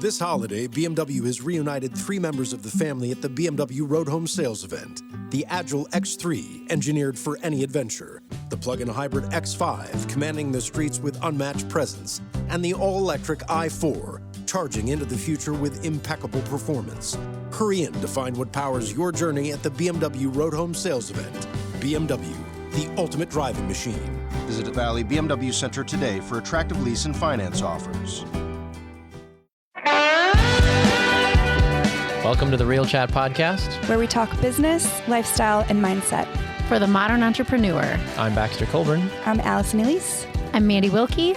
This holiday, BMW has reunited 3 members of the family at the BMW Road Home Sales event. The Agile X3, engineered for any adventure. The plug-in hybrid X5, commanding the streets with unmatched presence. And the all-electric i4, charging into the future with impeccable performance. Hurry in to find what powers your journey at the BMW Road Home Sales event. BMW, the ultimate driving machine. Visit Valley BMW Center today for attractive lease and finance offers. Welcome to the Real Chat Podcast. Where we talk business, lifestyle, and mindset. For the modern entrepreneur. I'm Baxter Colburn. I'm Allison Elise. I'm Mandi Wilkie.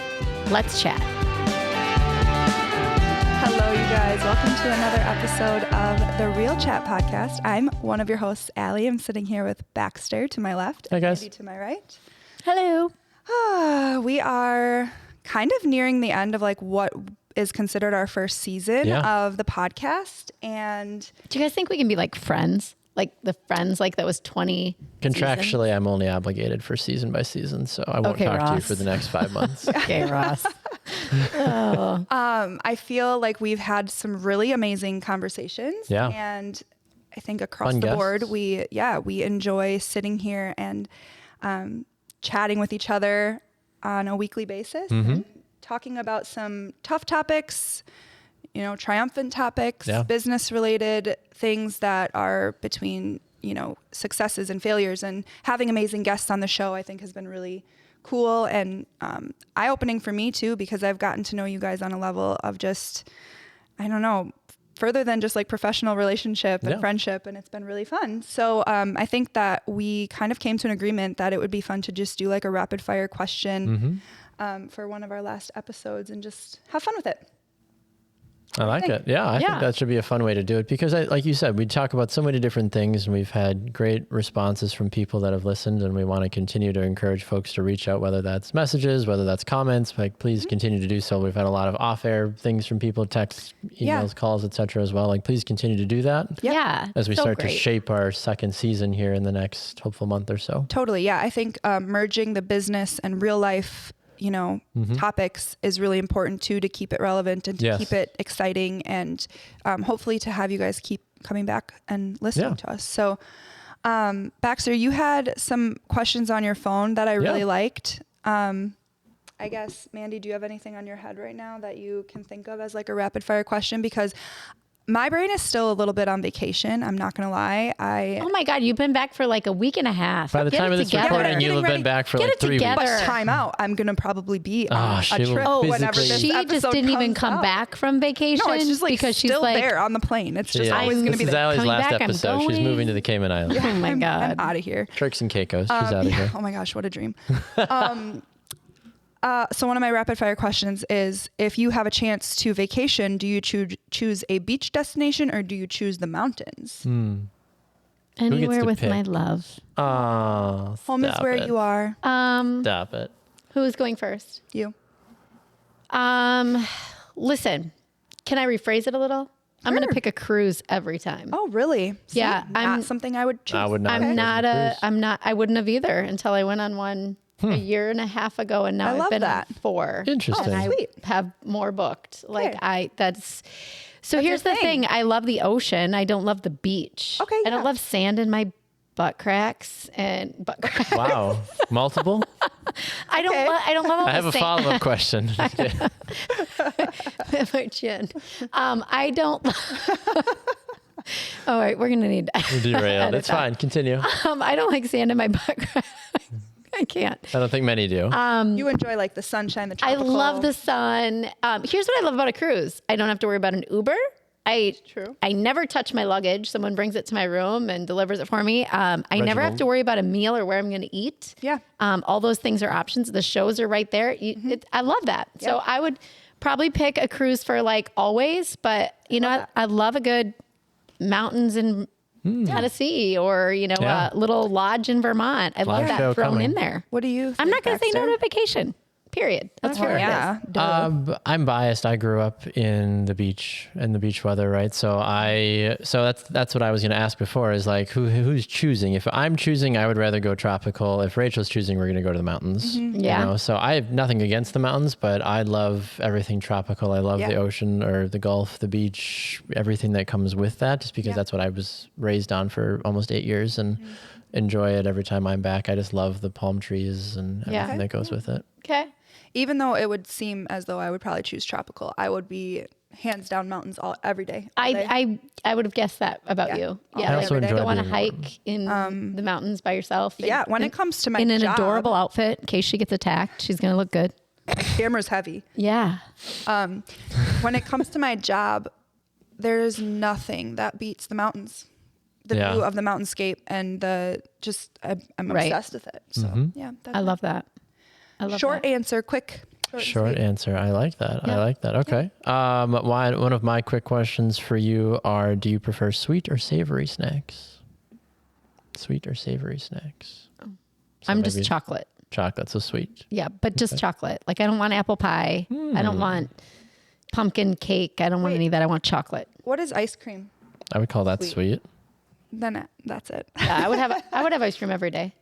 Let's chat. Hello, you guys. Welcome to another episode of the Real Chat Podcast. I'm one of your hosts, Allie. I'm sitting here with Baxter to my left. Hi, guys. Mandi to my right. Hello. We are kind of nearing the end of like what is considered our first season of the podcast. And do you guys think we can be like friends? Like the friends like that was 20 Contractually, seasons? I'm only obligated for season by season, so I won't Okay, talk to you Ross. for the next 5 months. Okay, Ross. Oh. I feel like we've had some really amazing conversations. Yeah. And I think across Fun the guests. board, we enjoy sitting here and chatting with each other on a weekly basis, and talking about some tough topics, you know, triumphant topics, business related things that are between, you know, successes and failures. And having amazing guests on the show, I think, has been really cool and eye-opening for me too, because I've gotten to know you guys on a level of just, I don't know, further than just like professional relationship and friendship, and it's been really fun. So I think that we kind of came to an agreement that it would be fun to just do like a rapid fire question for one of our last episodes and just have fun with it. I like it. Yeah, I think that should be a fun way to do it because, like you said, we talk about so many different things and we've had great responses from people that have listened, and we want to continue to encourage folks to reach out, whether that's messages, whether that's comments. Like, please continue to do so. We've had a lot of off-air things from people, texts, emails, calls, etc. as well. Like, please continue to do that. Yeah. As we so start great. to shape our second season here in the next hopeful month or so. Totally. Yeah. I think merging the business and real life, you know, topics is really important too, to keep it relevant and to keep it exciting, and hopefully to have you guys keep coming back and listening to us. So Baxter, you had some questions on your phone that I really liked. I guess, Mandi, do you have anything on your head right now that you can think of as like a rapid fire question? Because my brain is still a little bit on vacation. I'm not going to lie. Oh my God, you've been back for like a week and a half. By the time of this recording, you'll have been back for like 3 weeks. But time out. I'm going to probably be on a trip whenever this she episode just didn't even comes come out. back from vacation. No, it's just like because she's still like, there on the plane. It's just always going to be This is there. Allie's Coming last back, I'm episode. She's going. moving to the Cayman Islands. oh my God. I'm out of here. Turks and Caicos. She's out of here. Oh my gosh, what a dream. So one of my rapid fire questions is, if you have a chance to vacation, do you choose a beach destination or do you choose the mountains? Anywhere with pick? my love. Oh, Home is where you are. Stop it. Who's going first? You. Listen, can I rephrase it a little? I'm going to pick a cruise every time. Oh, really? See, Yeah, not something I would choose. I would not. I wouldn't have either until I went on one a year and a half ago, and now I I've love been that. on 4. Interesting. And I Sweet. have more booked. Like Okay. So here's the thing. I love the ocean. I don't love the beach. Okay, I don't yeah. love sand in my butt cracks and butt cracks. Wow. Multiple? I don't love all I have the a sand. follow-up question. My chin. I don't. All right, we're gonna need to Derailed. It's fine. Continue. I don't like sand in my butt cracks. I can't. I don't think many do. You enjoy like the sunshine, the I tropical. love the sun. Here's what I love about a cruise. I don't have to worry about an Uber. True. I never touch my luggage. Someone brings it to my room and delivers it for me. I never have to worry about a meal or where I'm going to eat. Yeah. All those things are options. The shows are right there. I love that. Yep. So I would probably pick a cruise for like always, but you know, I love a good mountains in Tennessee or, you know, a little lodge in Vermont. I love Live show that thrown coming. in there. What do you think, I'm not going to say no Baxter? to vacation. period. That's fair. Yeah. Duh. I'm biased. I grew up in the beach weather, right? So that's what I was going to ask before is like, who's choosing? If I'm choosing, I would rather go tropical. If Rachel's choosing, we're going to go to the mountains. Mm-hmm. Yeah. You know? So I have nothing against the mountains, but I love everything tropical. I love the ocean or the Gulf, the beach, everything that comes with that, just because that's what I was raised on for almost 8 years and enjoy it every time I'm back. I just love the palm trees and everything that goes with it. Okay. Even though it would seem as though I would probably choose tropical, I would be hands down mountains every day. I would have guessed that about you. Yeah. I also enjoy go on a being hike in the mountains by yourself. Yeah. When it comes to my in an job, adorable outfit, in case she gets attacked, she's going to look good. camera's heavy. Yeah. When it comes to my job, there's nothing that beats the mountains. The view of the mountainscape and I'm obsessed with it. So I love that. Short answer, quick. Short answer. I like that. Yeah. I like that. Okay. One of my quick questions for you are, do you prefer sweet or savory snacks? Sweet or savory snacks? So I'm just chocolate. Chocolate, so sweet. Yeah, but just chocolate. Like I don't want apple pie. I don't want pumpkin cake. I don't want any of that. I want chocolate. What is ice cream? I would call that sweet. Then that's it. Yeah, I would have ice cream every day.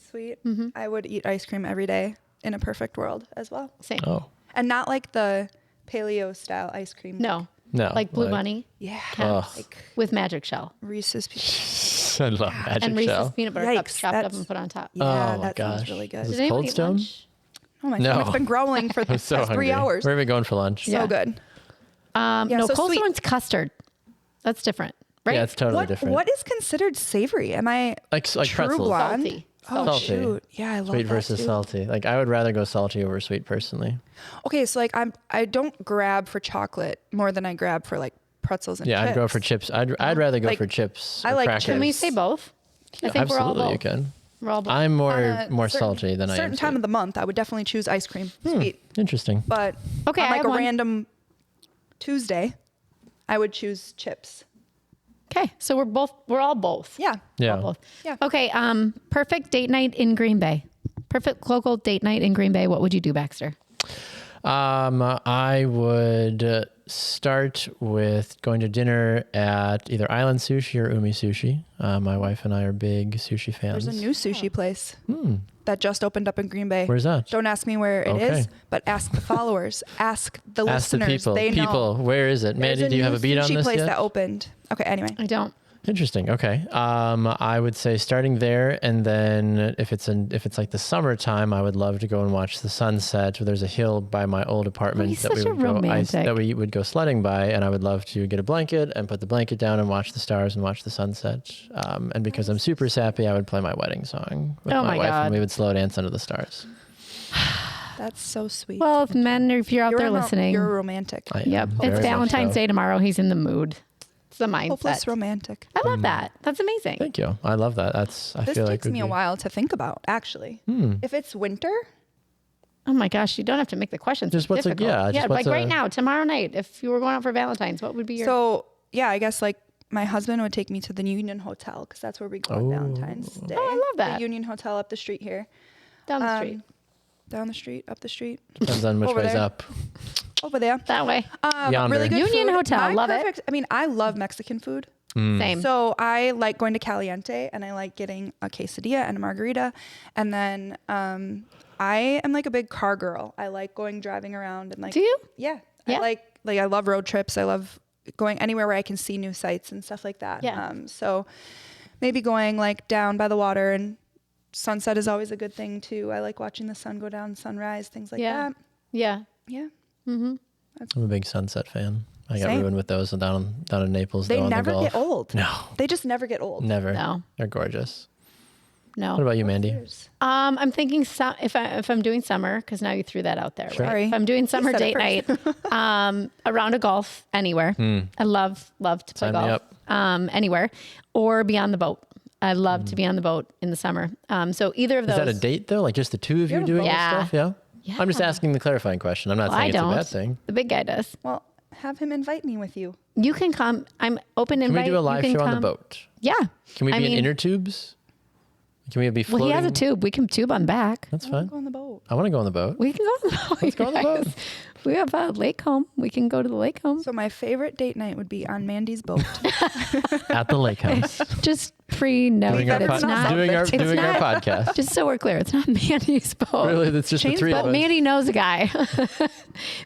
Sweet. I would eat ice cream every day in a perfect world as well. Same. Oh. And not like the paleo style ice cream. No. Like Blue Bunny. Yeah. Like with magic shell. Reese's Pieces. I love magic and Reese's shell. peanut butter cups chopped up and put on top. Yeah, Oh, that gosh. sounds really good. Is Did it anyone Cold eat Stone? lunch? Oh my No. stomach's been growling for the So past 3 hungry. hours. Where are we going for lunch? So good. No, so Cold sweet. Stone's custard. That's different, right? Yeah, it's totally different. What is considered savory? Am I like true pretzels. blonde? Salty. Oh Salty. shoot! Yeah, I love Sweet that versus too. salty. Like I would rather go salty over sweet personally. Okay, so like I don't grab for chocolate more than I grab for like pretzels and chips. I'd go for chips. I'd rather go Like, for chips. I or like crackers. Can we say both? I think we're all Absolutely, both. you can. We're all both. I'm more On a salty than I am certain time sweet. of the month, I would definitely choose ice cream, sweet. Interesting. But Okay, on I like have a one. random Tuesday, I would choose chips. Okay, so we're all both. Yeah. Yeah. All both. Yeah. Okay, perfect date night in Green Bay. Perfect local date night in Green Bay. What would you do, Baxter? I would start with going to dinner at either Island Sushi or Umi Sushi. My wife and I are big sushi fans. There's a new sushi place that just opened up in Green Bay. Where's that? Don't ask me where it is, but ask the followers. Ask the Ask the listeners. people. They know. Where is it? There's Mandy, do you have a beat on sushi this place yet? that opened. Okay, anyway. I don't. Interesting. Okay. I would say starting there, and then if it's like the summertime, I would love to go and watch the sunset. There's a hill by my old apartment he's that such a romantic. we would go sledding by, and I would love to get a blanket and put the blanket down and watch the stars and watch the sunset. And because I'm super sappy, I would play my wedding song with Oh my my wife, God. and we would slow dance under the stars. That's so sweet. Well, if men, or if you're out there listening, You're romantic. I am yep, very it's much Valentine's so. Day tomorrow. He's in the mood. It's the mindset. Hopeless romantic. I love that. That's amazing. Thank you. I love that. I This feel like takes me a while to think about, actually. If it's winter, Oh my gosh, you don't have to make the questions Just so what's a- difficult. yeah, just like what's right a- now, tomorrow night, if you were going out for Valentine's, what would be your? so yeah, I guess like my husband would take me to the Union Hotel because that's where we go on Valentine's Day. Oh, I love that. The Union Hotel up the street here. down the street, Down the street, up the street, Depends on which Over way's there. up. over there. that way. Yonder. Really good Union food. Hotel, My love it. perfect, I mean, I love Mexican food. Same. So I like going to Caliente and I like getting a quesadilla and a margarita. And then I am like a big car girl. I like driving around and like. Do you? Yeah. Yeah. I like I love road trips. I love going anywhere where I can see new sights and stuff like that. Yeah. So maybe going like down by the water, and sunset is always a good thing too. I like watching the sun go down, sunrise, things like Yeah. that. Yeah. Yeah. I'm a big sunset fan. I got Same. ruined with those down in Naples. They though, on the never Gulf. get old. No, They just never get old. never. No. They're gorgeous. No. What about you, Mandy? I'm thinking if I'm doing summer, because now you threw that out there. Sure. Right? Sorry. If I'm doing summer said date it night, a round of golf anywhere. I love to play Sign me golf. Anywhere, or be on the boat. I love to be on the boat in the summer. So either of those. Is that a date though? Like just the two of you doing Yeah. this stuff? Yeah. I'm just Yeah. asking the clarifying question. I'm not Well, saying I it's don't. a bad thing. The big guy does. Well, have him invite me with you. You can come. I'm open Can invite. we do a You live can show on the come. boat? Yeah. Can we I be mean, in inner tubes? Can we be floating? Well, he has a tube. We can tube on the back. That's fine. Go on the boat. I want to go on the boat. We can go on the boat. Let's go on the boat. We have a lake home. We can go to the lake home. So my favorite date night would be on Mandy's boat. At the lake house. Just pre-note Doing our, that it's not. doing our it's doing our not- podcast. Just so we're clear, it's not Mandy's boat. Really, that's just the Shane's three of But us. Mandy knows a guy.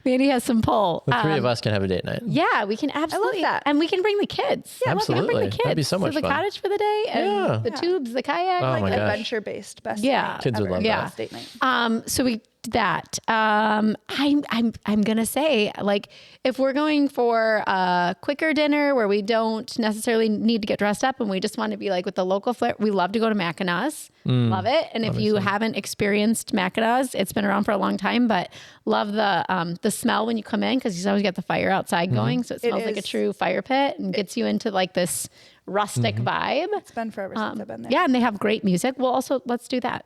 Mandy has some pull. The three of us can have a date night. Yeah, we can absolutely. that. And we can bring the kids. Yeah, We can bring absolutely. the kids. That'd be so much the fun. cottage for the day and Yeah. the tubes, the kayak. Oh my gosh. Adventure-based best Yeah. night Kids would ever. love Yeah. that. Date night. So we did that. I'm gonna say, like, if we're going for a quicker dinner where we don't necessarily need to get dressed up and we just want to be like with the local flair, we love to go to Mackinac. Love it. And if you haven't experienced Mackinac, it's been around for a long time, but love the smell when you come in because you always got the fire outside going, so it smells like a is. true fire pit and gets you into like this rustic vibe. It's been forever since I've been there. Yeah, and they have great music. Well, also let's do that.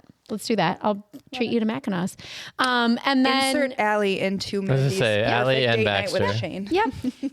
I'll treat you to Mackinac. And then Insert Allie into was gonna Mandy's say, Allie and date night with Baxter. Shane. yeah,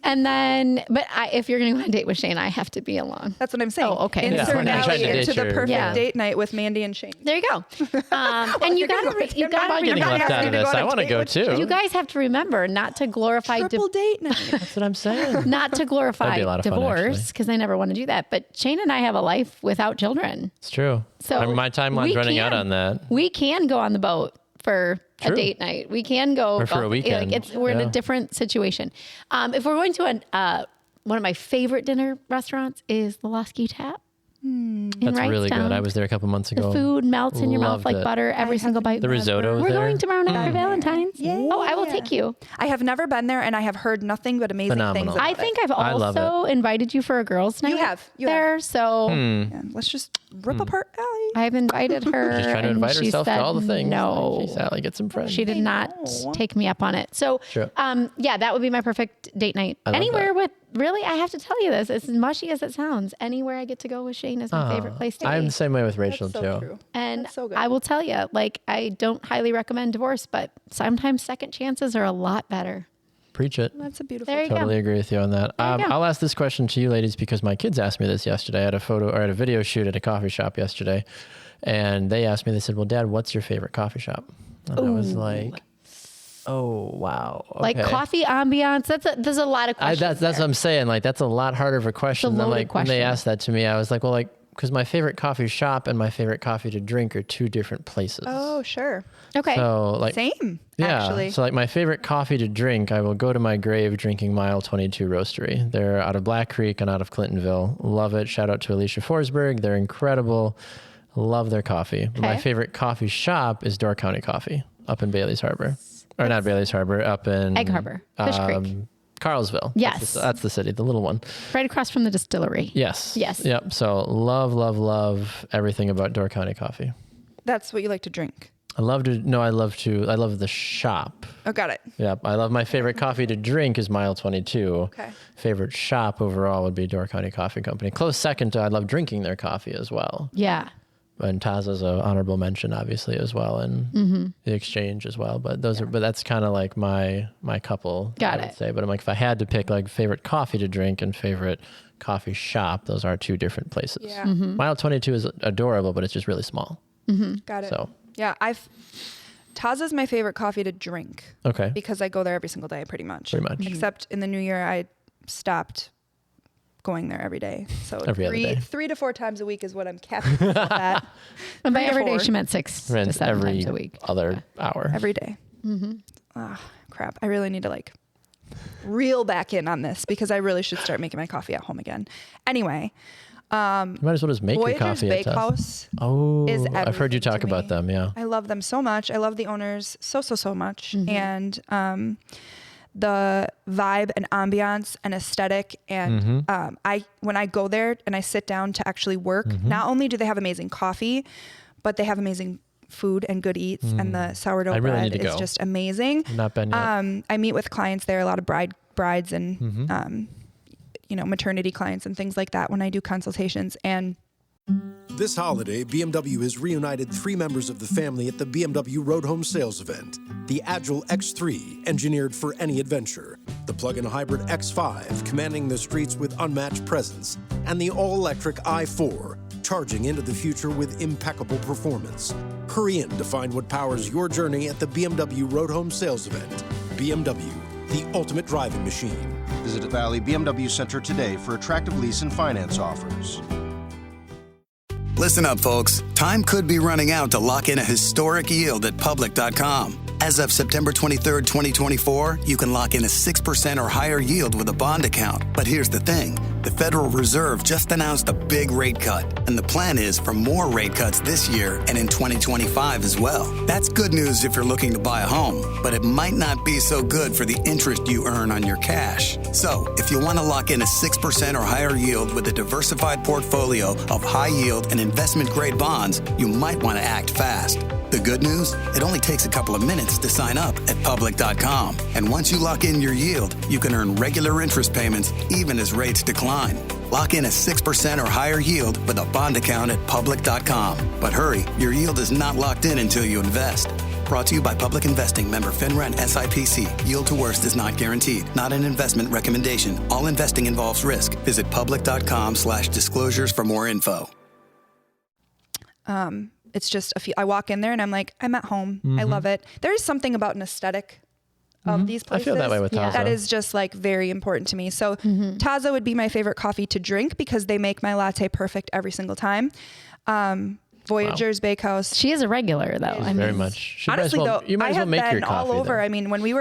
and then if you're going to go on a date with Shane, I have to be along. That's what I'm saying. Oh, okay. Yeah, Insert we're not trying Allie to date into the your- perfect Yeah. date night with Mandy and Shane. There you go. And you got to I'm not getting left out of this. I want to go too. You guys have to remember not to glorify Triple date night. That's what I'm saying. not to glorify That'd be a lot of fun, divorce because I never want to do that. But Shane and I have a life without children. It's true. So my timeline's we running out can- on that. We can go on the boat for True. a date night. We can go Or for a golf- weekend. we're in Yeah. a different situation. If we're going to one of my favorite dinner restaurants is the Lasky Tap. In That's really good. Wrightstown. I was there a couple months ago. The food melts in your mouth Loved like it. butter every single bite. The risotto We're there. going tomorrow night for Valentine's. Yay. Oh, I will take you. I have never been there, and I have heard nothing but amazing Phenomenal. things about I think I've I love also invited you for a girls' night. You have. there, so it. Yeah, let's just rip apart Allie. I've invited her. She's trying to and invite she herself to said all the things. No, Like, Sally, get some friends. she did not take me up on it. So, Sure. yeah, that would be my perfect date night. love Anywhere that. with, really, I have to tell you this, as mushy as it sounds, anywhere I get to go with Shane is my favorite place to I'm be. the same way with Rachel That's so too. true. And That's so good. I will tell you, like, I don't highly recommend divorce, but sometimes second chances are a lot better. Preach it. That's a beautiful. There you Totally go. agree with you on that. There you go. I'll ask this question to you ladies because my kids asked me this yesterday. I had a video shoot at a coffee shop yesterday, and they asked me. They said, "Well, Dad, what's your favorite coffee shop?" And I was like, "Oh, wow, okay." Like coffee ambiance, there's a lot of questions. That's what I'm saying. Like, that's a lot harder of a question. It's a than loaded like when they question. asked that to me, I was like, well, like, because my favorite coffee shop and my favorite coffee to drink are two different places. Oh, sure. Okay. So like, Same. yeah. Actually. So like my favorite coffee to drink, I will go to my grave drinking Mile 22 Roastery. They're out of Black Creek and out of Clintonville. Love it. Shout out to Alicia Forsberg. They're incredible. Love their coffee. My Okay. favorite coffee shop is Door County Coffee up in Bailey's Harbor. Or not Bailey's Harbor, up in Egg Harbor, Fish Creek. Carlsville. Yes. That's the city, the little one. Right across from the distillery. Yes. Yes. Yep. So love everything about Door County Coffee. That's what you like to drink. I love the shop. Oh, got it. Yep. I love my favorite coffee to drink is Mile 22. Okay. Favorite shop overall would be Door County Coffee Company. Close second to I love drinking their coffee as well. Yeah. And Taza's an honorable mention obviously as well, and the Exchange as well. But but that's kind of like my couple. Got I would it. say. But I'm like, if I had to pick like favorite coffee to drink and favorite coffee shop, those are two different places. Yeah. Mile 22 is adorable, but it's just really small. Got it. So Yeah, Taza's my favorite coffee to drink okay. because I go there every single day, pretty much. Pretty much. Except in the new year, I stopped going there every day. So Every other day. 3 to 4 times a week is what I'm capping myself at. And by 3 to every day, 4. she meant 6 to Rinse 7 every times a week. other hour. Every day. Crap. I really need to like reel back in on this because I really should start making my coffee at home again. Anyway, You might as well just make your Voyager's coffee at us. Bakehouse. Oh, is I've heard you everything talk to about me. them. Yeah. I love them so much. I love the owners so much. And the vibe and ambiance and aesthetic. And when I go there and I sit down to actually work, not only do they have amazing coffee, but they have amazing food and good eats. And the sourdough I really bread need to is go. just amazing. Not been yet. I meet with clients there, a lot of brides and maternity clients and things like that when I do consultations. And This holiday, BMW has reunited 3 members of the family at the BMW Road Home Sales Event. The Agile X3, engineered for any adventure. The plug-in hybrid X5, commanding the streets with unmatched presence. And the all-electric i4, charging into the future with impeccable performance. Hurry in to find what powers your journey at the BMW Road Home Sales Event. BMW, the ultimate driving machine. Visit Valley BMW Center today for attractive lease and finance offers. Listen up, folks. Time could be running out to lock in a historic yield at Public.com. As of September 23rd, 2024, you can lock in a 6% or higher yield with a bond account. But here's the thing. The Federal Reserve just announced a big rate cut, and the plan is for more rate cuts this year and in 2025 as well. That's good news if you're looking to buy a home, but it might not be so good for the interest you earn on your cash. So, if you want to lock in a 6% or higher yield with a diversified portfolio of high yield and investment-grade bonds, you might want to act fast. The good news? It only takes a couple of minutes to sign up at Public.com. And once you lock in your yield, you can earn regular interest payments even as rates decline. Lock in a 6% or higher yield with a bond account at Public.com. But hurry, your yield is not locked in until you invest. Brought to you by Public Investing, member FINRA and SIPC. Yield to worst is not guaranteed. Not an investment recommendation. All investing involves risk. Visit Public.com/disclosures for more info. It's just I walk in there and I'm like, I'm at home. I love it. There is something about an aesthetic of these places. I feel that way with Taza. That is just like very important to me. So Taza would be my favorite coffee to drink because they make my latte perfect every single time. Voyager's Bakehouse. She is a regular though. Yeah. Very much. Honestly though, you might I as well have make your been coffee, all over. though. I mean, when we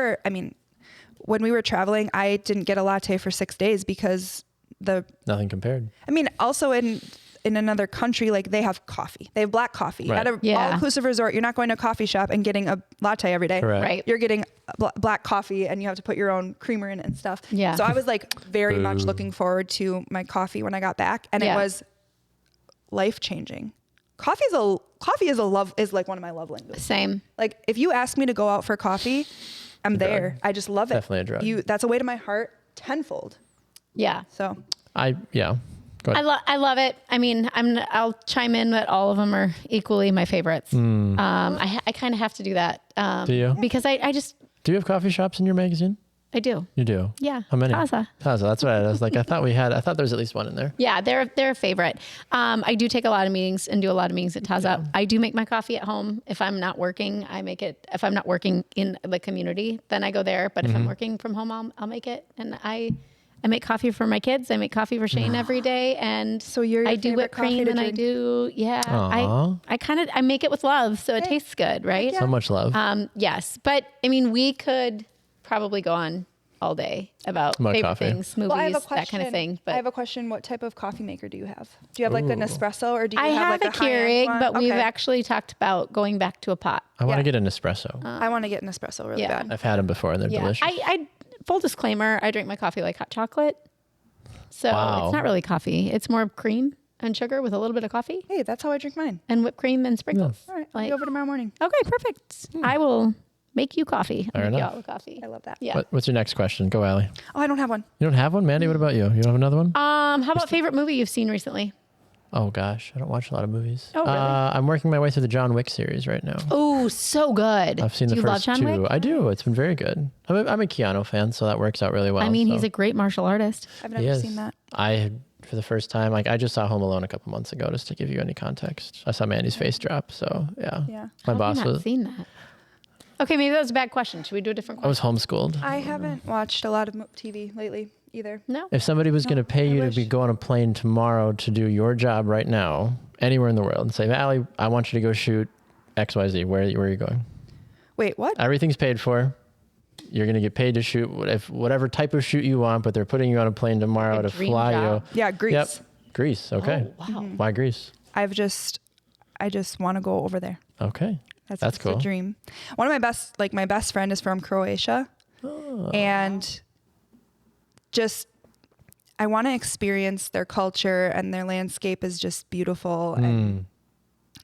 were traveling, I didn't get a latte for 6 days because Nothing compared. I mean, also in another country, like they have coffee. They have black coffee. Right. At an all-inclusive resort, you're not going to a coffee shop and getting a latte every day. Correct. Right. You're getting black coffee and you have to put your own creamer in it and stuff. Yeah. So I was like very much looking forward to my coffee when I got back, and it was life-changing. Coffee is like one of my love languages. Same. Like if you ask me to go out for coffee, I'm there. I just love it. Definitely a drug. That's a way to my heart tenfold. Yeah. So Go ahead. I love it. I mean, I'll chime in that all of them are equally my favorites. I kind of have to do that. Do you? Because I just, Do you have coffee shops in your magazine? I do. You do? Yeah. How many? Taza. That's right. I was like, I thought there was at least one in there. Yeah, they're a favorite. I do take a lot of meetings and do a lot of meetings at Taza. I do make my coffee at home. If I'm not working, I make it. If I'm not working in the community, then I go there. But if I'm working from home, I'll make it. And I make coffee for my kids. I make coffee for Shane every day. And So you're your I do whipped favorite coffee cream to and I drink? do, Aw. I make it with love. So it tastes good, right? So much love. Yes. But I mean, we could probably go on all day about favorite coffee. things, movies, Well, I have a question. that kind of thing. But I have a question. What type of coffee maker do you have? Do you have like an espresso or do you I have like a Keurig, one? but we've Okay. actually talked about going back to a pot. I want to yeah. get an espresso. I want to get an espresso really yeah. bad. I've had them before and they're delicious. I full disclaimer, I drink my coffee like hot chocolate. So Wow. it's not really coffee. It's more cream and sugar with a little bit of coffee Hey, that's how I drink mine. and whipped cream and sprinkles. All right, I'll Like, be over tomorrow morning. okay, perfect. I will make you coffee. Fair I'll make you enough. all the coffee. I love that. Yeah. What's your next question? Go, Allie. Oh, I don't have one. You don't have one? Mandy, what about you? You don't have another one? How about favorite movie you've seen recently? Oh, gosh. I don't watch a lot of movies. Oh, really? I'm working my way through the John Wick series right now. Oh, so good. I've seen Do the you first love John two. Wick? I do. It's been very good. I'm a Keanu fan, so that works out really well. I mean, so. he's a great martial artist. I've He never is. seen that. For the first time, I just saw Home Alone a couple months ago, just to give you any context. I saw Mandy's face drop, so yeah. Yeah. My How boss have you not was. seen that? Okay, maybe that was a bad question. Should we do a different I was question? homeschooled. I haven't watched a lot of TV lately either. No. If somebody was going to pay I you to wish. go on a plane tomorrow to do your job right now, anywhere in the world, and say, Allie, I want you to go shoot XYZ, where are you going? Wait, what? Everything's paid for. You're going to get paid to shoot whatever type of shoot you want, but they're putting you on a plane tomorrow Like a to dream fly job. Yeah, Greece. you. Yep. Greece. Okay. Oh, wow. Why Greece? I just want to go over there. Okay. That's That's a cool. dream. One of my best friend is from Croatia, and just I want to experience their culture, and their landscape is just beautiful, and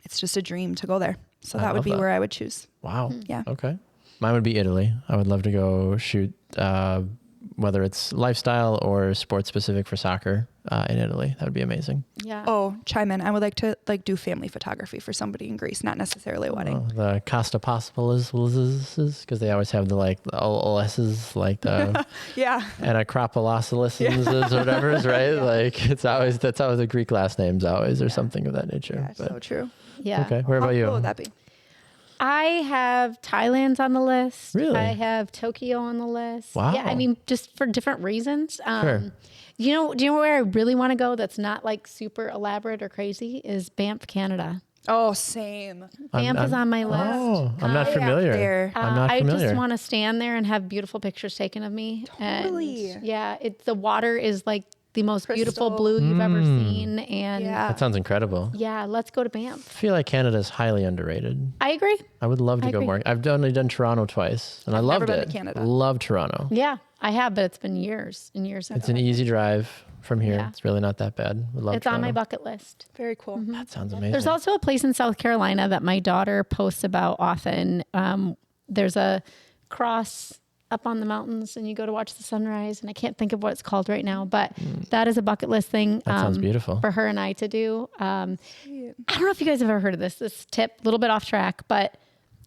it's just a dream to go there. So I that would love be that. where I would choose. Wow. Yeah. Okay. Mine would be Italy. I would love to go shoot whether it's lifestyle or sports specific for soccer in Italy. That would be amazing. Yeah. Oh, chime in. I would like to do family photography for somebody in Greece, not necessarily a wedding. The Costa Possible is because they always have the OS's the yeah, and Acropolis's or whatever, right? Yeah. Like that's always the Greek last names always or something of that nature. Yeah, so true. Yeah. Okay. Where about you? How cool would that be? I have Thailand's on the list. Really? I have Tokyo on the list. Wow. Yeah, I mean, just for different reasons. Sure. Do you know where I really want to go that's not like super elaborate or crazy is Banff, Canada. Oh, same. Banff is on my list. Oh, I'm not Way familiar. out there. I'm not I familiar. just want to stand there and have beautiful pictures taken of me. Totally. And yeah, the water is like the most beautiful Crystal. blue you've ever seen. And Yeah. That sounds incredible. yeah, let's go to Banff. I feel like Canada is highly underrated. I agree. I would love to I go agree. more. I've only done Toronto twice, and I loved never it. been to Canada. Love Toronto. Yeah, I have, but it's been years and years. It's an easy drive from here. Yeah. It's really not that bad. We love It's on my Toronto. bucket list. Very cool. That sounds amazing. There's also a place in South Carolina that my daughter posts about often. There's a cross up on the mountains and you go to watch the sunrise, and I can't think of what it's called right now, but that is a bucket list thing. That sounds beautiful. For her and I to do. I don't know if you guys have ever heard of this tip, a little bit off track, but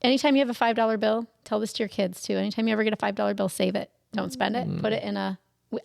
anytime you have a $5 bill, tell this to your kids too. Anytime you ever get a $5 bill, save it. Don't spend it. Put it in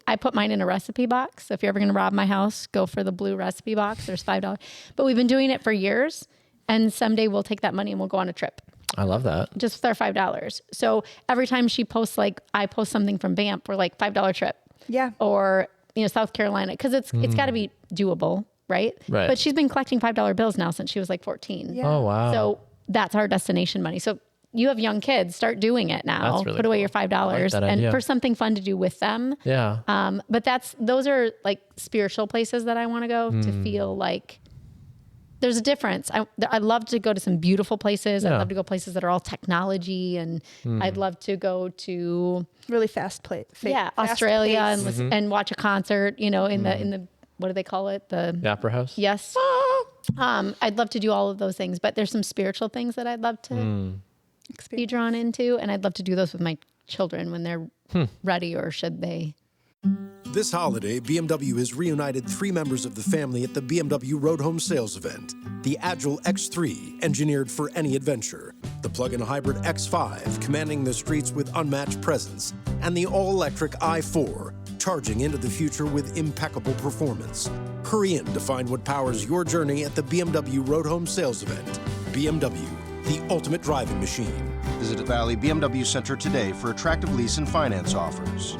I put mine in a recipe box. So if you're ever going to rob my house, go for the blue recipe box. There's $5. But we've been doing it for years, and someday we'll take that money and we'll go on a trip. I love that. Just with our $5. So every time she posts, like I post something from Banff, we're like $5 trip. Yeah. Or, South Carolina, because it's got to be doable, right? Right. But she's been collecting $5 bills now since she was like 14. Yeah. Oh, wow. So that's our destination money. So you have young kids, start doing it now. That's really Put away cool. your $5 I like that and idea. for something fun to do with them. Yeah. But those are like spiritual places that I want to go to feel like there's a difference. I love to go to some beautiful places. Yeah. I'd love to go places that are all technology, and I'd love to go to Really fast play. Australia and listen, and watch a concert. In the what do they call it? The Opera House? Yes. I'd love to do all of those things, but there's some spiritual things that I'd love to be drawn into, and I'd love to do those with my children when they're ready, or should they. This holiday, BMW has reunited 3 members of the family at the BMW Road Home Sales Event. The Agile X3, engineered for any adventure. The plug-in hybrid X5, commanding the streets with unmatched presence. And the all-electric i4, charging into the future with impeccable performance. Hurry in to find what powers your journey at the BMW Road Home Sales Event. BMW, the ultimate driving machine. Visit Valley BMW Center today for attractive lease and finance offers.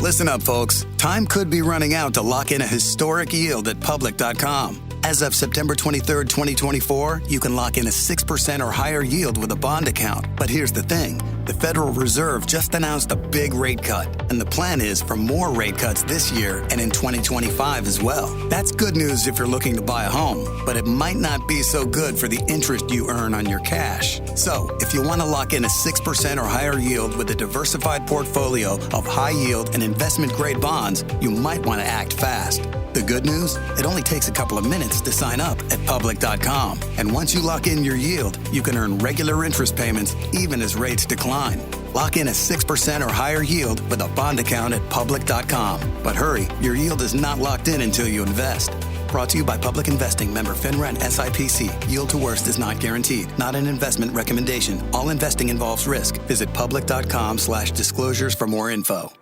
Listen up, folks. Time could be running out to lock in a historic yield at Public.com. As of September 23rd, 2024, you can lock in a 6% or higher yield with a bond account. But here's the thing. The Federal Reserve just announced a big rate cut, and the plan is for more rate cuts this year and in 2025 as well. That's good news if you're looking to buy a home, but it might not be so good for the interest you earn on your cash. So, if you want to lock in a 6% or higher yield with a diversified portfolio of high yield and investment-grade bonds, you might want to act fast. The good news? It only takes a couple of minutes to sign up at Public.com. And once you lock in your yield, you can earn regular interest payments even as rates decline. Lock in a 6% or higher yield with a bond account at Public.com. But hurry, your yield is not locked in until you invest. Brought to you by Public Investing, member FINRA and SIPC. Yield to worst is not guaranteed. Not an investment recommendation. All investing involves risk. Visit Public.com/disclosures for more info.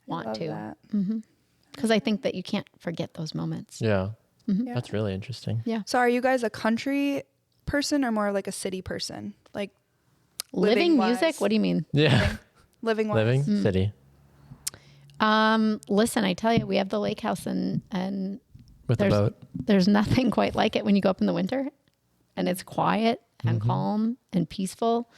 Want Love to. that. Because I think that you can't forget those moments. Yeah. That's really interesting. Yeah. So are you guys a country person or more like a city person? Like Living Living-wise. music? What do you mean? Yeah. living wise? Living city. Listen, I tell you, we have the lake house and With the there's boat. there's nothing quite like it when you go up in the winter, and it's quiet and calm and peaceful.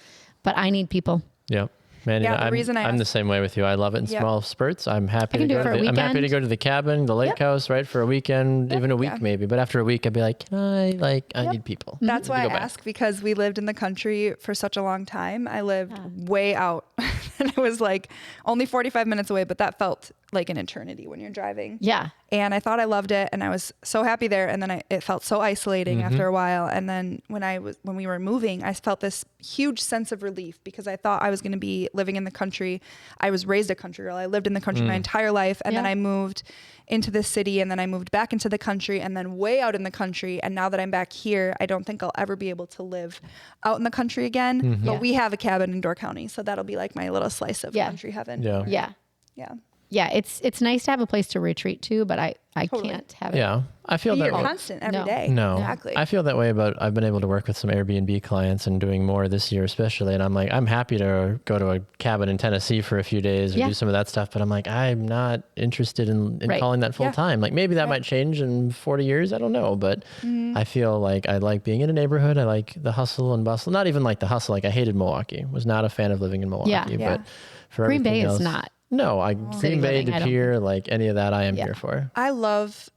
But I need people. Yep. Man, Yeah, the reason I I'm the asked- same way with you. I love it in Yep. small spurts. I'm happy I can to do go it for to a I'm happy to weekend. go to the cabin, the lake house, right? For a weekend, even a week Yeah. maybe. But after a week I'd be like, I need people. That's I why need I to go back. ask, because we lived in the country for such a long time. I lived way out and it was like only 45 minutes away, but that felt like an eternity when you're driving. Yeah. And I thought I loved it, and I was so happy there. And then it felt so isolating after a while. And then when we were moving, I felt this huge sense of relief because I thought I was going to be living in the country. I was raised a country girl. I lived in the country my entire life, and then I moved into the city, and then I moved back into the country, and then way out in the country. And now that I'm back here, I don't think I'll ever be able to live out in the country again. But we have a cabin in Door County, so that'll be like my little slice of country heaven. Yeah, it's nice to have a place to retreat to, but I can't have it. Yeah, I feel that You're way. constant every day. No, exactly. I feel that way about, I've been able to work with some Airbnb clients and doing more this year especially, and I'm like, I'm happy to go to a cabin in Tennessee for a few days or do some of that stuff, but I'm like, I'm not interested in calling that full time. Like maybe that might change in 40 years, I don't know, but I feel like I like being in a neighborhood. I like the hustle and bustle, not even like the hustle, like I hated Milwaukee, was not a fan of living in Milwaukee, but for Green Bay else, is not. No, Green Bay, De Pere, like any of that, I am here for. I love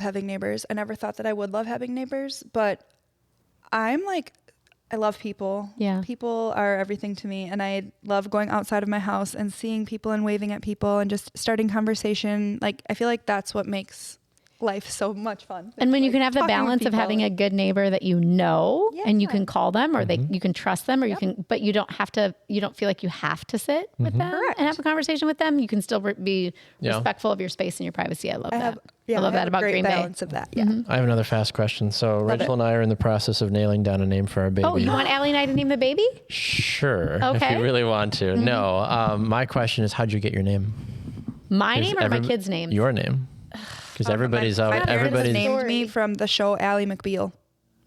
having neighbors. I never thought that I would love having neighbors, but I'm like, I love people. Yeah. People are everything to me. And I love going outside of my house and seeing people and waving at people and just starting conversation. Like, I feel like that's what makes life so much fun. And when you like can have the talking with balance of people. having a good neighbor that you know and you can call them or you can trust them or you can, but you don't feel like you have to sit with them and have a conversation with them. You can still be respectful of your space and your privacy. I love that. I love that about Green Bay. Balance of that. Yeah. I have another fast question. So Rachel and I are in the process of nailing down a name for our baby. Oh, you want Allie and I to name the baby? Sure. Okay. If you really want to. No. My question is, how'd you get your name? My name or my kid's name? Your name. Because everybody's my out. parents Everybody's named me from the show Ally McBeal.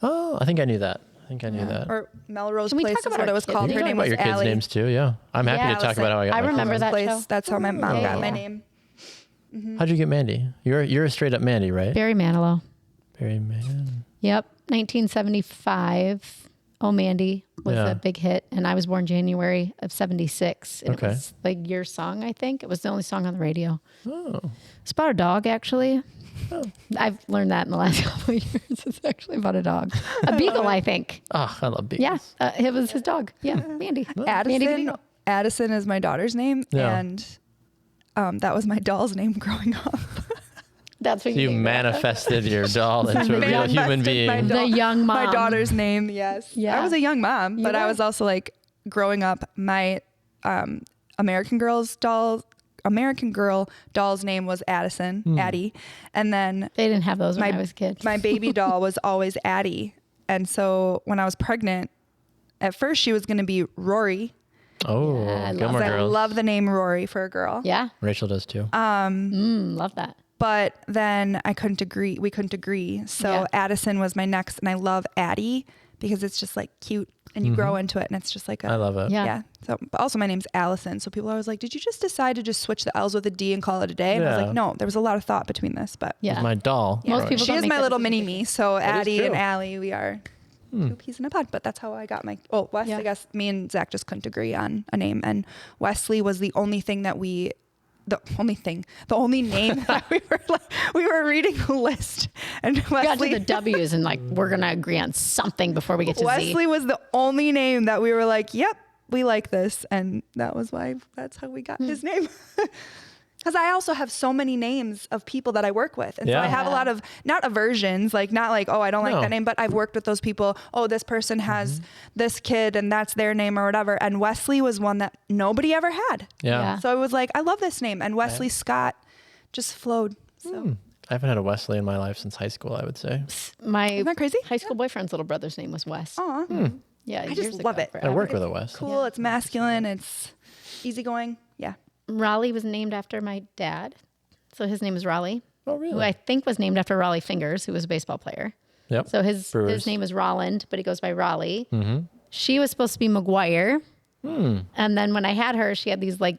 Oh, I think I knew that. that. Or Melrose Can we Place talk is about what our it was kids' called. names? Her Talk name about was your kids' Allie. names too. Yeah, I'm happy to talk about how I got I my remember kids' that Place. show. That's how my mom got my Yeah. name. How'd you get Mandy? You're a straight up Mandy, right? Barry Manilow. Barry Man. Yep. 1975. Oh, Mandy was a big hit. And I was born January of 76. And it was like your song, I think. It was the only song on the radio. Oh. It's about a dog, actually. Oh. I've learned that in the last couple of years. It's actually about a dog. A beagle, I think. Oh, I love beagles. Yeah. It was his dog. Yeah. Mandy. Addison is my daughter's name. Yeah. And that was my doll's name growing up. That's what You manifested your doll into a real human being. The young mom. My daughter's name, yes. Yeah. I was a young mom, but I was also like growing up, my American Girl doll's name was Addison, Addie. And then They didn't have those when I was a kid. my baby doll was always Addie. And so when I was pregnant, at first she was going to be Rory. Oh, Yeah, I Gilmore I Girls. love the name Rory for a girl. Yeah. Rachel does too. Love that. But then we couldn't agree. So Addison was my next, and I love Addie because it's just like cute and you grow into it and it's just like I love it. Yeah. So, but also my name's Allison. So people are always like, did you just decide to just switch the L's with a D and call it a day? And I was like, no, there was a lot of thought between this, but It's my doll. Most Roy. people she don't is make my that little decision. mini me. So Addie and true. Allie, we are two peas in a pod, but that's how I got my, Wes, I guess me and Zach just couldn't agree on a name. And Wesley was the only name that we were reading a list, and We got to Wesley the W's and like, we're going to agree on something before we get to Wesley Z. was the only name that we were like, yep, we like this, and that's how we got his name. Because I also have so many names of people that I work with. And so I have a lot of, not aversions, like not like, oh, I don't like that name, but I've worked with those people. Oh, this person has this kid and that's their name or whatever. And Wesley was one that nobody ever had. Yeah. So it was like, I love this name. And Wesley Scott just flowed. So I haven't had a Wesley in my life since high school, I would say. My Isn't that crazy? high school boyfriend's little brother's name was Wes. Aw, Yeah, I years just love ago, it. I work with a Wes. cool. It's masculine. It's easygoing. Yeah. Raleigh was named after my dad. So his name is Raleigh. Oh, really? Who I think was named after Raleigh Fingers, who was a baseball player. Yep. So his name is Rolland, but he goes by Raleigh. She was supposed to be McGuire. And then when I had her, she had these like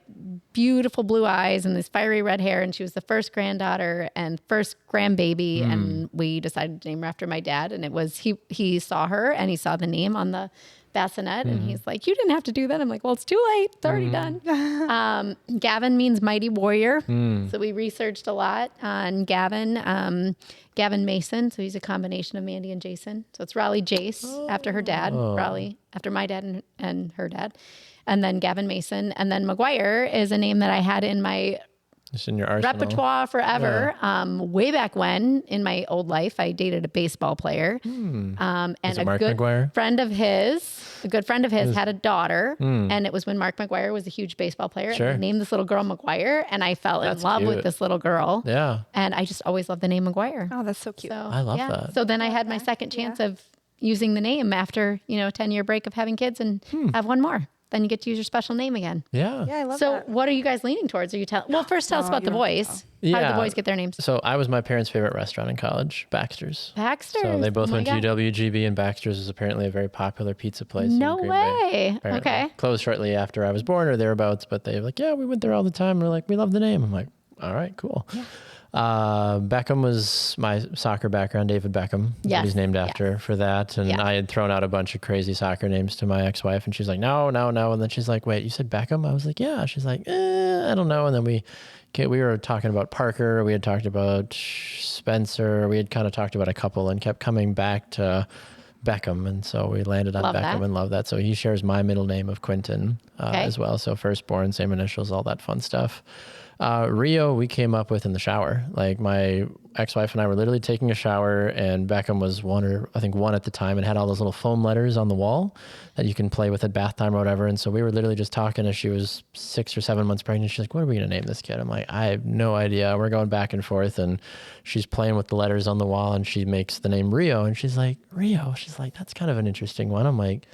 beautiful blue eyes and this fiery red hair. And she was the first granddaughter and first grandbaby. And we decided to name her after my dad. And it was, he saw her and he saw the name on the bassinet and he's like, you didn't have to do that. I'm like, well, it's too late. It's already done. Gavin means mighty warrior. So we researched a lot on Gavin. Gavin Mason. So he's a combination of Mandy and Jason. So it's Raleigh Jace after her dad, Raleigh after my dad and her dad. And then Gavin Mason. And then McGuire is a name that I had in my Just in your arsenal. repertoire forever. Way back when, in my old life, I dated a baseball player. And it a Mark good McGwire? friend of his, had a daughter. And it was when Mark McGwire was a huge baseball player. Sure. And they named this little girl McGwire. And I fell in love with this little girl. Yeah. And I just always loved the name McGwire. Oh, that's so cute. So, I love that. So then I had my second chance of using the name after, a 10-year break of having kids and have one more. Then you get to use your special name again. Yeah. Yeah, I love So that. what are you guys leaning towards? Are you well, first tell us about the boys. How did the boys get their names? So I was my parents' favorite restaurant in college, Baxter's. Baxter's. So they both Oh my went to God. UWGB, and Baxter's is apparently a very popular pizza place. in No Green way. Bay, apparently. Okay. Closed shortly after I was born or thereabouts, but they were like, yeah, we went there all the time. We're like, we love the name. I'm like, all right, cool. Yeah. Beckham was my soccer background, David Beckham. That's what he's named after for that. And I had thrown out a bunch of crazy soccer names to my ex-wife, and she's like, no. And then she's like, wait, you said Beckham? I was like, yeah. She's like, I don't know. And then we were talking about Parker. We had talked about Spencer. We had kind of talked about a couple and kept coming back to Beckham. And so we landed on Beckham and love that. So he shares my middle name of Quentin as well. So firstborn, same initials, all that fun stuff. Rio, we came up with in the shower. Like my ex-wife and I were literally taking a shower, and Beckham was one at the time, and had all those little foam letters on the wall that you can play with at bath time or whatever. And so we were literally just talking as she was 6 or 7 months pregnant. She's like, what are we going to name this kid? I'm like, I have no idea. We're going back and forth, and she's playing with the letters on the wall, and she makes the name Rio. And she's like, Rio? She's like, that's kind of an interesting one. I'm like,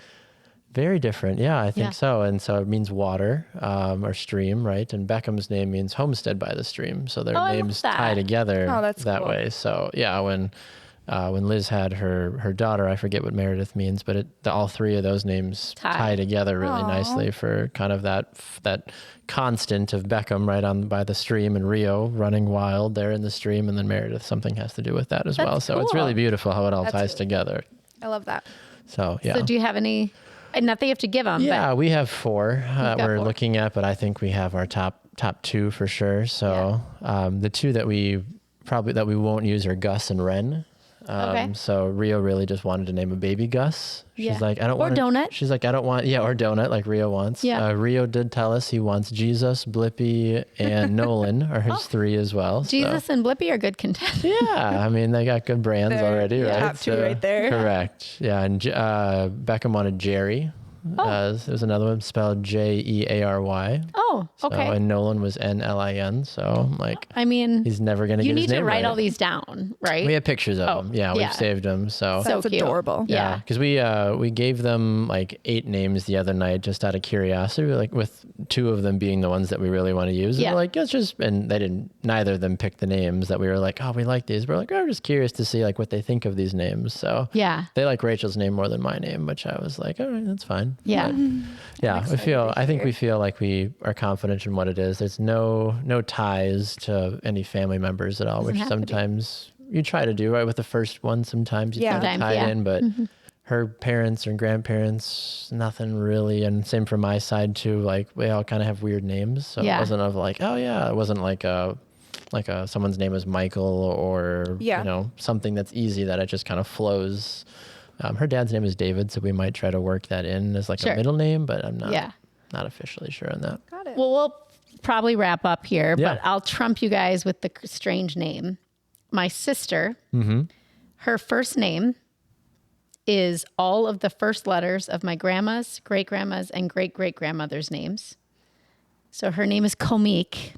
very different. Yeah, I think so. And so it means water or stream, right? And Beckham's name means homestead by the stream. So their names tie together that cool. way. So yeah, when Liz had her daughter, I forget what Meredith means, but all three of those names tie together really nicely for kind of that constant of Beckham right on by the stream, and Rio running wild there in the stream, and then Meredith, something has to do with that as well. So it's really beautiful how it all ties together. I love that. So yeah. So do you have any? Not that you have to give them. Yeah, but we have 4 we're 4. looking at, but I think we have our top 2 for sure. So the 2 that we won't use are Gus and Ren. So Rio really just wanted to name a baby Gus. She's like, I don't want Donut. She's like, I don't want, or Donut like Rio wants. Yeah. Rio did tell us he wants Jesus, Blippy, and Nolan are his 3 as well. Jesus and Blippy are good contenders. Yeah, I mean, they got good brands already, right? Top 2 right there. Correct. Yeah, and Beckham wanted Jerry. It was another one spelled Jeary. Oh, okay. So, and Nolan was Nlin. So like, I mean, he's never going to get his name You need to write right. all these down, right? We have pictures of them. Yeah, we've saved them. So That's cute. adorable. Yeah. because we gave them like 8 names the other night just out of curiosity, like with 2 of them being the ones that we really want to use. And we're like, and they didn't. Neither of them picked the names that we were like, oh, we like these. We're like, we're just curious to see like what they think of these names. So they like Rachel's name more than my name, which I was like, all right, that's fine. Yeah. But, we feel like we are confident in what it is. There's no ties to any family members at all, which sometimes you try to do, right? With the first one, sometimes you try to tie it in, but her parents and grandparents, nothing really. And same from my side too. Like we all kind of have weird names. So it wasn't of like, it wasn't like someone's name is Michael or, something that's easy that it just kind of flows. Her dad's name is David, so we might try to work that in as like a middle name, but I'm not officially sure on that. Got it. Well, we'll probably wrap up here, but I'll trump you guys with the strange name. My sister, her first name is all of the first letters of my grandma's, great-grandma's, and great-great-grandmother's names. So her name is Comeek.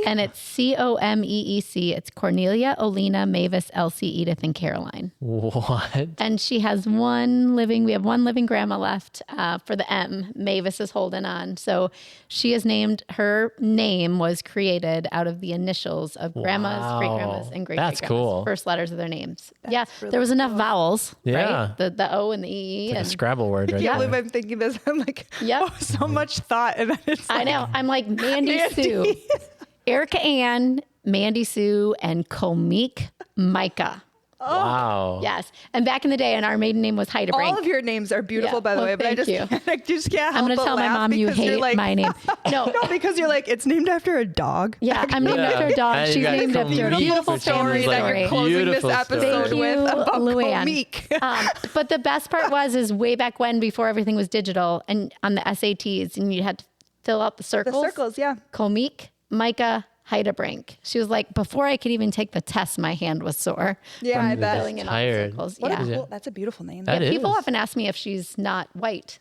And it's Comeec. It's Cornelia, Olena, Mavis, Elsie, Edith, and Caroline. What? And we have one living grandma left for the M. Mavis is holding on. So she is named, her name was created out of the initials of grandmas, great-grandmas, and great-great-grandmas. That's cool. First letters of their names. There was enough vowels, right? The O and the E. It's like a Scrabble word, right? I can't believe I'm thinking this. I'm like, so much thought. And it's like, I know. I'm like Mandy Sue. Erica Ann, Mandy Sue, and Comeek Micah. Wow. Yes. And back in the day, and our maiden name was Heidebrink. all of your names are beautiful, by the way, but I just can't help I'm going to tell my mom you hate my name. No, because you're like, it's named after a dog. Yeah, I'm named after a dog. She's named after a beautiful story that you're closing this episode with about Comeek. But the best part is way back when, before everything was digital, and on the SATs, and you had to fill out the circles. The circles, yeah. Comeek Micah Heidebrink. She was like, before I could even take the test, my hand was sore. Yeah, from I bet. filling in all the Tired. circles. What Yeah. a cool, that's a beautiful name. That is. People often ask me if she's not white.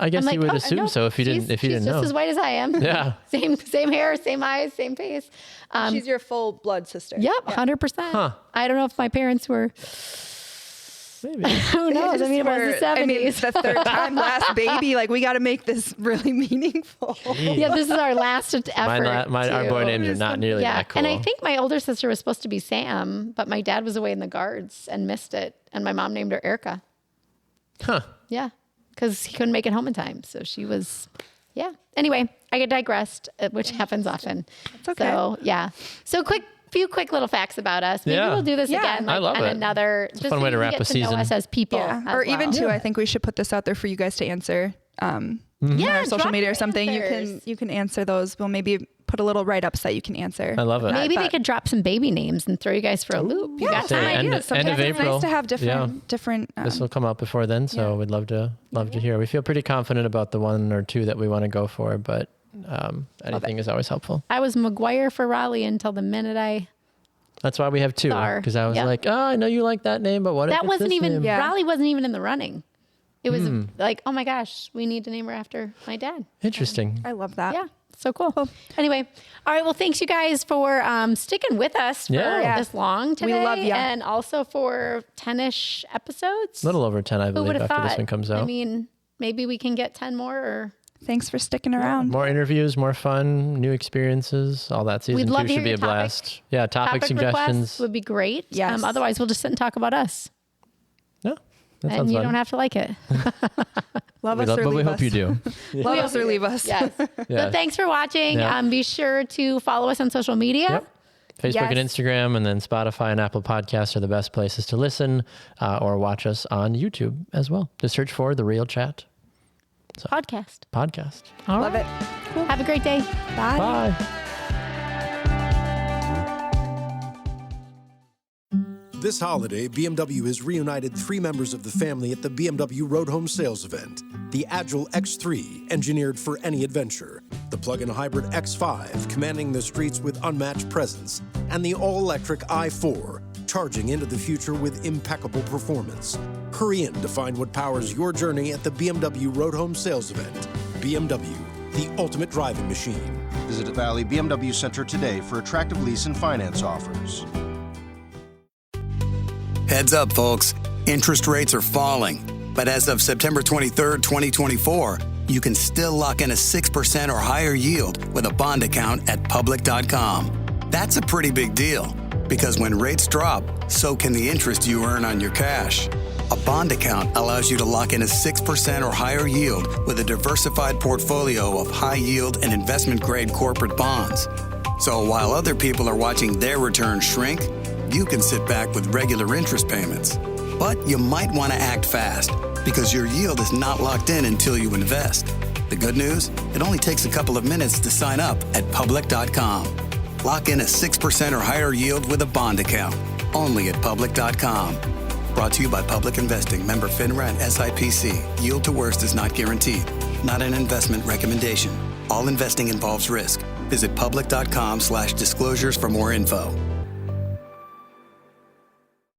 I guess I'm you like, would "Oh, assume no, so if you didn't she's know. just as white as I am. Yeah. Same hair, same eyes, same face. She's your full blood sister. Yep, 100%. Huh. I don't know if my parents were. Maybe. Who knows? I mean, it was the 70s. I mean, it's the third time last baby. Like, we got to make this really meaningful. Yeah, this is our last effort. Our boy names are not nearly that cool. And I think my older sister was supposed to be Sam, but my dad was away in the guards and missed it. And my mom named her Erica. Huh. Yeah, because he couldn't make it home in time. So she was, yeah. Anyway, I get digressed, which happens often. It's okay. So, yeah. So few quick little facts about us. Maybe we'll do this again. Like, I love on it. Another, It's a fun way to wrap a season. know us as people. Yeah. as Or even, well. too, I think we should put this out there for you guys to answer. On Yeah, our social drop media or your something. answers. You can answer those. We'll maybe put a little write-ups that you can answer. I love it. Maybe they could drop some baby names and throw you guys for a loop. You Yeah, got some Say time. end- ideas. Sometimes end of it's April. nice to have Yeah. different. This will come out before then, so we'd love to hear. We feel pretty confident about the one or two that we want to go for, but anything is always helpful. I was McGuire for Raleigh until the minute That's why we have two, Star. because I was Yep. like, oh, I know you like that name, but what if that it's wasn't this even name? Yeah. Raleigh wasn't even in the running. It was like, oh my gosh, we need to name her after my dad. Interesting. I love that. Yeah, so cool. Anyway, all right. Well, thanks you guys for sticking with us for Yeah. this long today. We love ya. And also for 10-ish episodes. A little over 10, I Who believe, would have after thought? this one comes out. I mean, maybe we can get 10 more or... Thanks for sticking around. More interviews, more fun, new experiences, all that. Season We'd love 2 to should hear be your a blast. Yeah, topic requests suggestions. would be great. Yes. Otherwise, we'll just sit and talk about us. Yeah, that And sounds you fun. don't have to like it. Love We us love- or but we leave hope us. you do. Love us or leave us. Yes. So Yes. thanks for watching. Yeah. Be sure to follow us on social media. Yep. Facebook and Yes. Instagram, and then Spotify and Apple Podcasts are the best places to listen or watch us on YouTube as well. Just search for The Real Chat Podcast. Podcast. All Love right. it. Have a great day. Bye. Bye. This holiday, BMW has reunited 3 members of the family at the BMW Road Home Sales Event. The Agile X3, engineered for any adventure. The plug-in hybrid X5, commanding the streets with unmatched presence. And the all-electric i4, charging into the future with impeccable performance. Hurry in to find what powers your journey at the BMW Road Home Sales Event. BMW, the ultimate driving machine. Visit Valley BMW Center today for attractive lease and finance offers. Heads up, folks. Interest rates are falling. But as of September 23rd, 2024, you can still lock in a 6% or higher yield with a bond account at public.com. That's a pretty big deal, because when rates drop, so can the interest you earn on your cash. A bond account allows you to lock in a 6% or higher yield with a diversified portfolio of high yield and investment grade corporate bonds. So while other people are watching their returns shrink, you can sit back with regular interest payments. But you might want to act fast, because your yield is not locked in until you invest. The good news? It only takes a couple of minutes to sign up at public.com. Lock in a 6% or higher yield with a bond account, only at public.com. Brought to you by Public Investing, member FINRA and SIPC. Yield to worst is not guaranteed. Not an investment recommendation. All investing involves risk. Visit public.com/disclosures for more info.